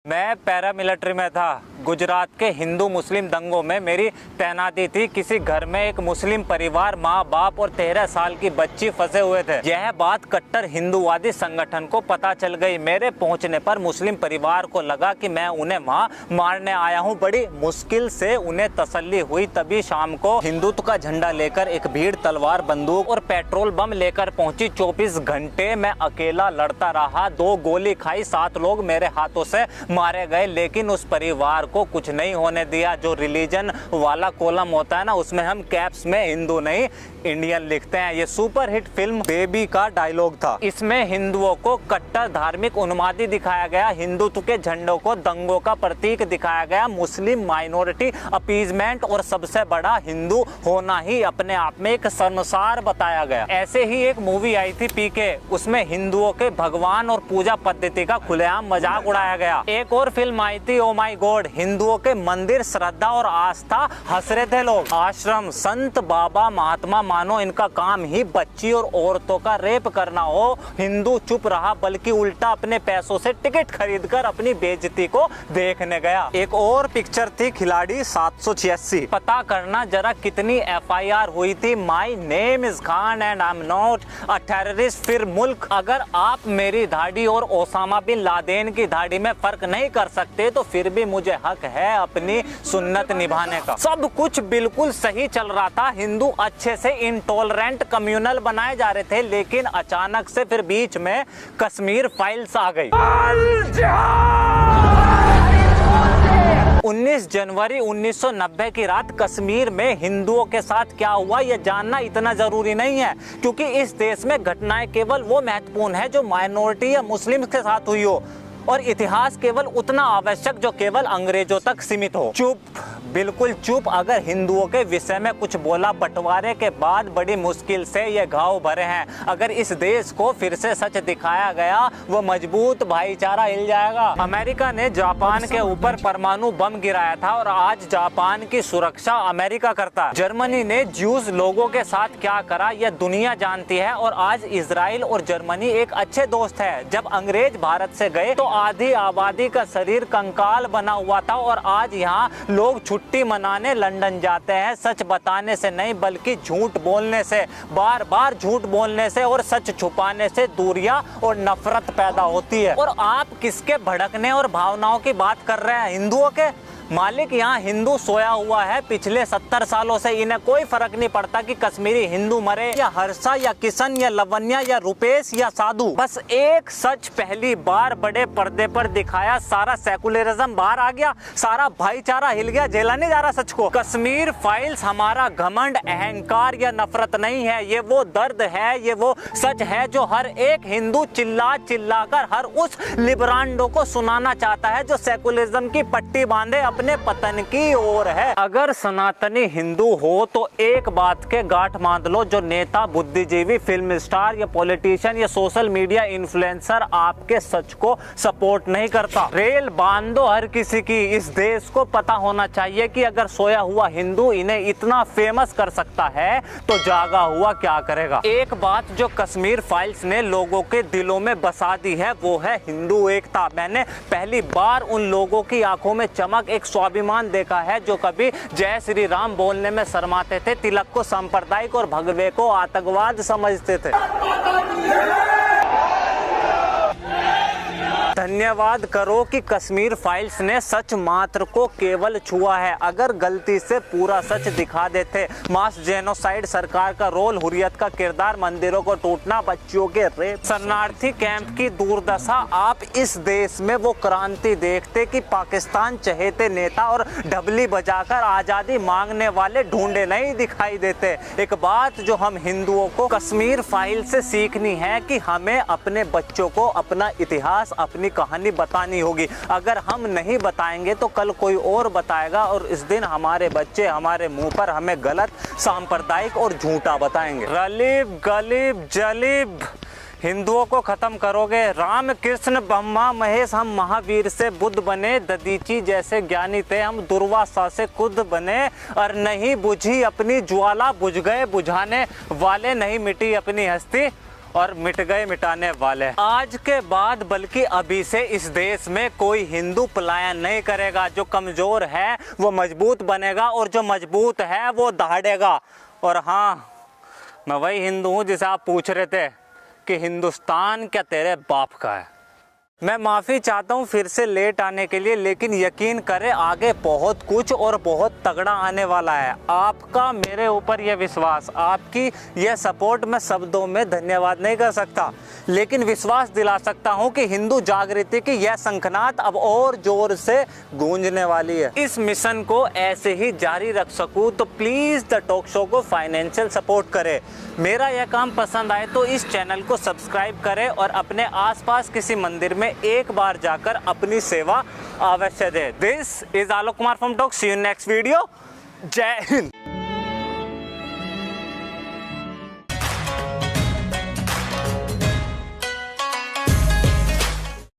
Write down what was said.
मैं पैरामिलिट्री में था। गुजरात के हिंदू मुस्लिम दंगों में मेरी तैनाती थी। किसी घर में एक मुस्लिम परिवार, माँ बाप और 13 साल की बच्ची फंसे हुए थे। यह बात कट्टर हिंदूवादी संगठन को पता चल गई। मेरे पहुंचने पर मुस्लिम परिवार को लगा कि मैं उन्हें वहां मारने आया हूं। बड़ी मुश्किल से उन्हें तसल्ली हुई। तभी शाम को हिंदुत्व का झंडा लेकर एक भीड़ तलवार, बंदूक और पेट्रोल बम लेकर पहुंची। 24 घंटे मैं अकेला लड़ता रहा। 2 गोली खाई, 7 लोग मेरे हाथों से मारे गए, लेकिन उस परिवार को कुछ नहीं होने दिया। जो रिलीजन वाला कॉलम होता है ना, उसमें हम कैप्स में हिंदू नहीं इंडियन लिखते हैं। ये सुपर हिट फिल्म बेबी का डायलॉग था। इसमें हिंदुओं को कट्टर धार्मिक उन्मादी दिखाया गया, हिंदुत्व के झंडों को दंगों का प्रतीक दिखाया गया, मुस्लिम माइनॉरिटी अपीजमेंट और सबसे बड़ा हिंदू होना ही अपने आप में एक संसार बताया गया। ऐसे ही एक मूवी आई थी पीके, उसमें हिंदुओं के भगवान और पूजा पद्धति का खुलेआम मजाक उड़ाया गया। एक और फिल्म आई थी ओ माई गॉड, हिंदुओं के मंदिर, श्रद्धा और आस्था हंस रहे थे लोग। आश्रम, संत, बाबा, महात्मा मानो इनका काम ही बच्ची और औरतों का रेप करना हो। हिंदू चुप रहा, बल्कि उल्टा अपने पैसों से टिकट खरीदकर अपनी बेइज्जती को देखने गया। एक और पिक्चर थी खिलाड़ी 786। पता करना जरा कितनी FIR हुई थी। My name is Khan and I am not a terrorist. फिर मुल्क, अगर आप मेरी दाढ़ी और ओसामा बिन लादेन की दाढ़ी में फर्क नहीं कर सकते तो फिर भी मुझे हक है अपनी सुन्नत निभाने का। सब कुछ बिल्कुल सही चल रहा था। हिंदू अच्छे से इंटॉलरेंट कम्युनल बनाए जा रहे थे, लेकिन अचानक से फिर बीच में कश्मीर फाइल्स आ गई। 19 जनवरी 1990 की रात कश्मीर में हिंदुओं के साथ क्या हुआ यह जानना इतना जरूरी नहीं है, क्योंकि इस देश में घटनाएं केवल वो महत्वपूर्ण है जो माइनॉरिटी या मुस्लिम के साथ हुई हो, और इतिहास केवल उतना आवश्यक जो केवल अंग्रेजों तक सीमित हो। चुप, बिल्कुल चुप। अगर हिंदुओं के विषय में कुछ बोला, बंटवारे के बाद बड़ी मुश्किल से ये घाव भरे हैं। अगर इस देश को फिर से सच दिखाया गया, वो मजबूत भाईचारा हिल जाएगा। अमेरिका ने जापान के ऊपर परमाणु बम गिराया था और आज जापान की सुरक्षा अमेरिका करता है। जर्मनी ने ज्यूज लोगों के साथ क्या करा यह दुनिया जानती है, और आज इजराइल और जर्मनी एक अच्छे दोस्त है। जब अंग्रेज भारत से गए तो आधी आबादी का शरीर कंकाल बना हुआ था, और आज यहाँ लोग छुट्टी मनाने लंदन जाते हैं। सच बताने से नहीं, बल्कि झूठ बोलने से, बार बार झूठ बोलने से और सच छुपाने से दूरियां और नफरत पैदा होती है। और आप किसके भड़कने और भावनाओं की बात कर रहे हैं? हिंदुओं के? मालिक, यहाँ हिंदू सोया हुआ है पिछले 70 सालों से। इन्हें कोई फर्क नहीं पड़ता कि कश्मीरी हिंदू मरे या हर्षा या किशन या लवन्या या रुपेश या साधु। बस एक सच पहली बार बड़े पर्दे पर दिखाया, सारा सेकुलरिज्म बाहर आ गया, सारा भाईचारा हिल गया। झेला नहीं जा रहा सच को। कश्मीर फाइल्स हमारा घमंड, अहंकार या नफरत नहीं है। ये वो दर्द है, ये वो सच है जो हर एक हिंदू चिल्ला चिल्ला कर हर उस लिबरांडो को सुनाना चाहता है जो सेकुलरिज्म की पट्टी बांधे अपने पतन की ओर है। अगर सनातनी हिंदू हो तो एक बात के गांठ बांध लो, जो नेता, बुद्धिजीवी, फिल्म स्टार या पॉलिटिशियन या सोशल मीडिया इन्फ्लुएंसर आपके सच को सपोर्ट नहीं करता। रेल बांध दो हर किसी की। इस देश को पता होना चाहिए कि अगर सोया हुआ हिंदू इन्हें इतना फेमस कर सकता है तो जागा हुआ क्या करेगा। एक बात जो कश्मीर फाइल्स ने लोगों के दिलों में बसा दी है वो है हिंदू एकता। मैंने पहली बार उन लोगों की आंखों में चमक, एक स्वाभिमान देखा है जो कभी जय श्री राम बोलने में शर्माते थे, तिलक को सांप्रदायिक और भगवे को आतंकवाद समझते थे। धन्यवाद करो कि कश्मीर फाइल्स ने सच मात्र को केवल छुआ है। अगर गलती से पूरा सच दिखा देते, मास जेनोसाइड, सरकार का रोल, हुर्रियत का किरदार, मंदिरों को टूटना, बच्चियों के रेप, शरणार्थी कैंप की दुर्दशा, आप इस देश में वो क्रांति देखते कि पाकिस्तान चहेते नेता और ढबली बजाकर आजादी मांगने वाले ढूंढे नहीं दिखाई देते। एक बात जो हम हिंदुओं को कश्मीर फाइल से सीखनी है कि हमें अपने बच्चों को अपना इतिहास, अपनी कहानी बतानी होगी। अगर हम नहीं बताएंगे तो कल कोई और बताएगा, और इस दिन हमारे बच्चे हमारे मुंह पर हमें गलत, सांप्रदायिक और झूठा बताएंगे। गलीब गलीब जलीब हिंदुओं को खत्म करोगे। राम कृष्ण ब्रह्मा महेश हम महावीर से बुद्ध बने, ददीची जैसे ज्ञानी थे हम दुर्वासा से खुद बने। और नहीं बुझी अपनी ज्वाला, बुझ गए बुझाने वाले, नहीं मिटी अपनी हस्ती और मिट गए मिटाने वाले। आज के बाद बल्कि अभी से इस देश में कोई हिंदू पलायन नहीं करेगा। जो कमजोर है वो मजबूत बनेगा और जो मजबूत है वो दहाड़ेगा। और हाँ, मैं वही हिंदू हूँ जिसे आप पूछ रहे थे कि हिंदुस्तान क्या तेरे बाप का है। मैं माफ़ी चाहता हूँ फिर से लेट आने के लिए, लेकिन यकीन करें आगे बहुत कुछ और बहुत तगड़ा आने वाला है। आपका मेरे ऊपर यह विश्वास, आपकी यह सपोर्ट मैं शब्दों में धन्यवाद नहीं कर सकता, लेकिन विश्वास दिला सकता हूँ कि हिंदू जागृति की यह शंखनाद अब और जोर से गूंजने वाली है। इस मिशन को ऐसे ही जारी रख सकूँ तो प्लीज़ द टॉक शो को फाइनेंशियल सपोर्ट करें। मेरा यह काम पसंद आए तो इस चैनल को सब्सक्राइब करें और अपने आसपास किसी मंदिर में एक बार जाकर अपनी सेवा अवश्य दें। This is Alok Kumar from talk. See you next video. जय हिंद।